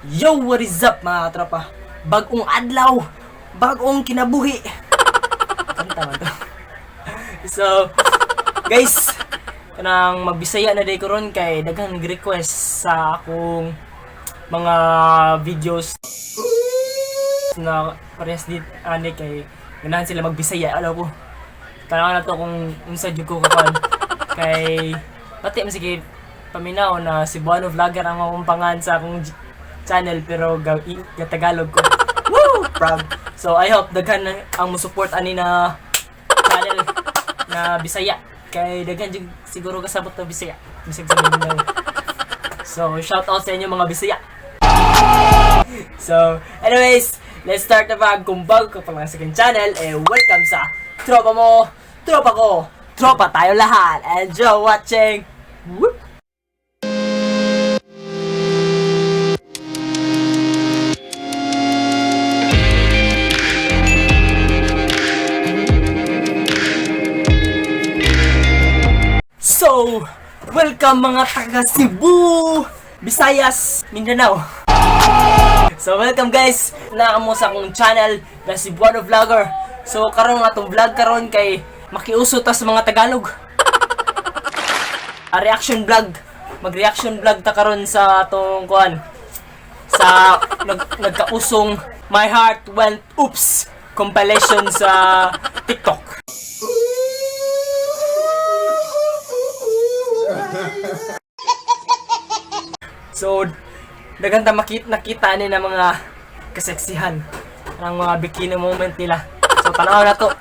Yo, what is up mga tropa? Bagong adlaw, bagong kinabuhi. Kanta man to. So, guys, kanang magbisaya na day ko ron kay daghang nag-request sa akong mga videos na parehas dit ani kay ganahan sila magbisaya. Alam ko, kailangan na to kung unsa jud ko kapan kay pati man sige paminaw na si Buano Vlogger ang mamampangan sa akong channel pero Tagalog ko. Woo! Proud. So I hope daghan ang mo-support ani na channel na Bisaya kay daghan jud siguro kasabot na Bisaya. Bisag sa Mindanao. So shout out sa inyo mga Bisaya. So anyways, let's start na ba kung bago ka pa lang sa aking channel welcome sa Tropa Mo, Tropa Ko, Tropa tayo lahat. Enjoy watching. Whoop! So, welcome mga taga Cebu, Visayas, Mindanao. So, welcome guys na mo sa akong channel na si Buano Vlogger. So, karon nga tong vlog karon kay makiuso ta sa mga Tagalog. Reaction vlog. Mag-reaction vlog ta karon sa atong kuan. Sa nagkausong My Heart Went Oops compilation sa TikTok. So, daghang ta nakita ni na mga kaseksihan ng mga bikini moment nila. So, tanaw na to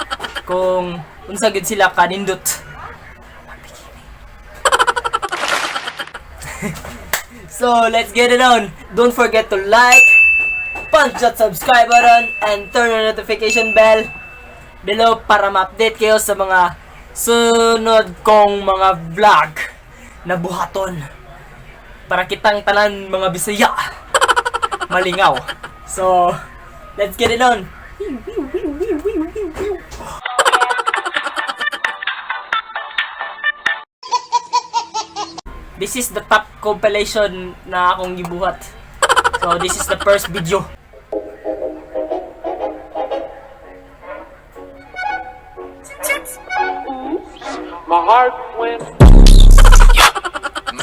kung unsa gid sila kanindot. So, let's get it on. Don't forget to like, punch that subscribe button, and turn on the notification bell below para ma-update kayo sa mga sunod kong mga vlog na buhaton para kitang tanan mga Bisaya malingaw. So, let's get it on. This is the top compilation na akong gibuhat. So, this is the first video. My heart went.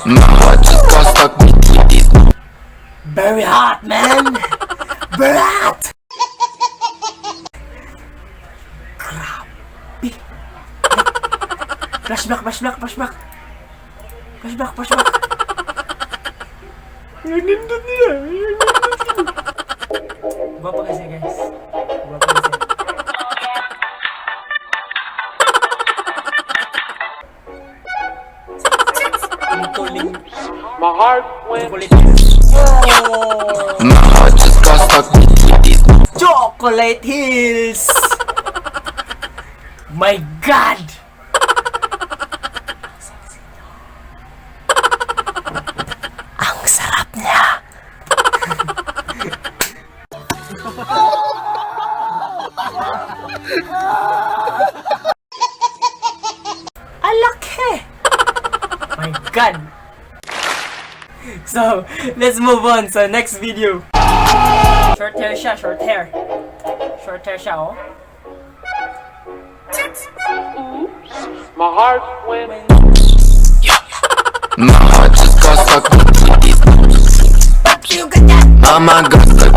My heart just got stuck with this. Very hot, man! Very hot! Grabe! Flashback, flashback, flashback! Flashback, flashback! Yung nindot niya! Guwapo kasi guys. Guwapo kasi. Tuling. My heart went. Kulit. My heart just got stuck with this. Chocolate Hills! My God! Ang sarap niya! Alaki! My God! So, let's move on sa next video. Short hair siya, short hair. Short hair siya, oh. My heart went. My heart just got stuck with this. You got that? Mama got stuck.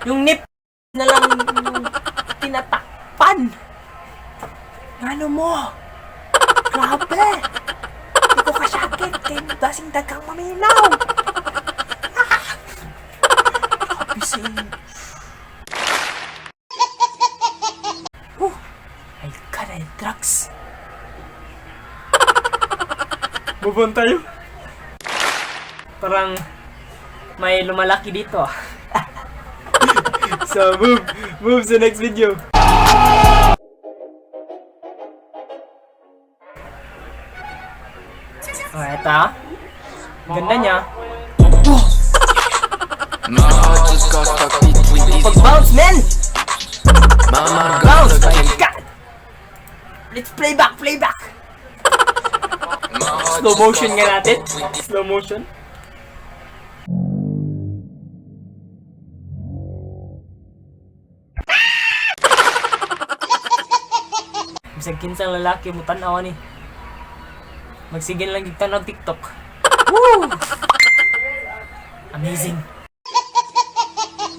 Yung nip na lang yung tinatakpan. Ano mo? Grabe! Hindi ko kasyakit kaya dasing dagang maminaw. Grabe si... My God, ay drugs. Move on tayo. Parang may lumalaki dito. So, move sa next video. Oh, eto. Ganda niya. My heart just got stuck with this. Pag-bounce, man! Mama got Bounce! stuck. My God! Let's play back! My Slow motion nga natin. Slow motion. Bisag kinsang lalaki mo tanaw ni. Magsigin lang gid tanaw TikTok. Woo! Amazing.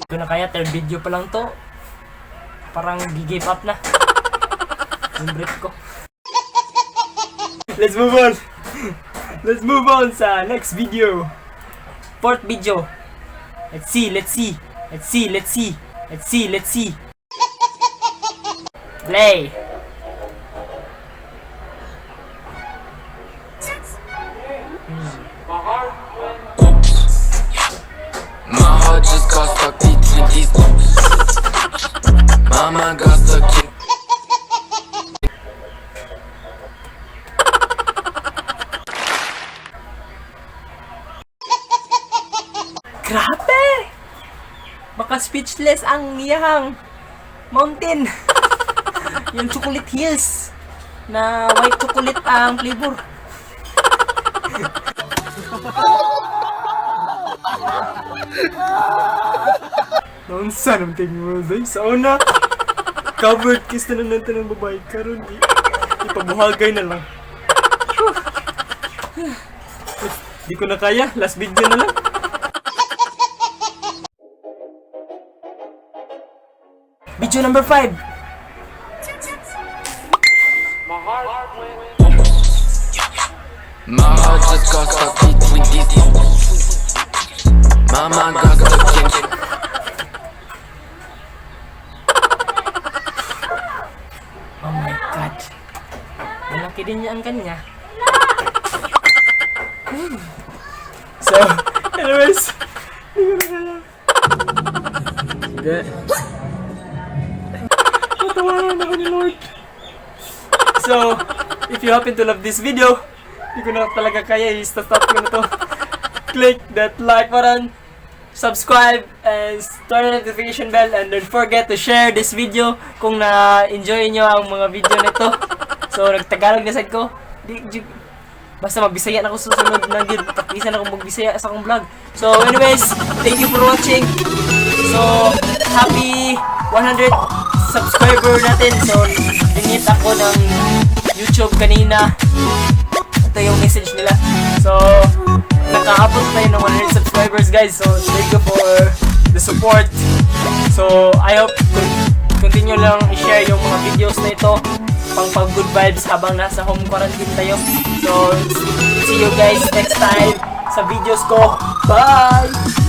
Ito na kaya, third video pa lang to. Parang give up na. Yung break ko. Let's move on. Let's move on sa next video. Fourth video. Let's see. Play. My heart went. My heart just got stuck between these boots. Mama got stuck in. Grabe! Baka speechless ang niyang mountain. Yung chocolate hills na white chocolate ang flavor. Noon saan ang tingin mo day? Sa una, covered kiss na natin ng babae. Karon ipabuhagay na lang. Di ko na kaya. Last video na lang. Video number 5. My heart went. My heart just got stuck between these boots. Mama got stuck in. Oh my God. Malaki din niya ang kanya. So, anyways. Sige. Natawanan ako ni Lord. So, if you happen to love this video, hindi ko na talaga kaya, i-stop ko na to. Click that like button, subscribe, and turn on the notification bell, and don't forget to share this video kung na-enjoy nyo ang mga video nito. So, nagtagalog na sad ko. Basta magbisaya na ako susunod na gid. Practice na ako magbisaya sa akong vlog. So, anyways, thank you for watching. So, happy 100 subscriber natin. So, dinit ako ng YouTube kanina. Ito yung message nila. So, nakaabot tayo ng 100 subscribers, guys. So, thank you for the support. So, I hope continue lang i-share yung mga videos na ito pang good vibes habang nasa home quarantine tayo. So, see you guys next time sa videos ko. Bye!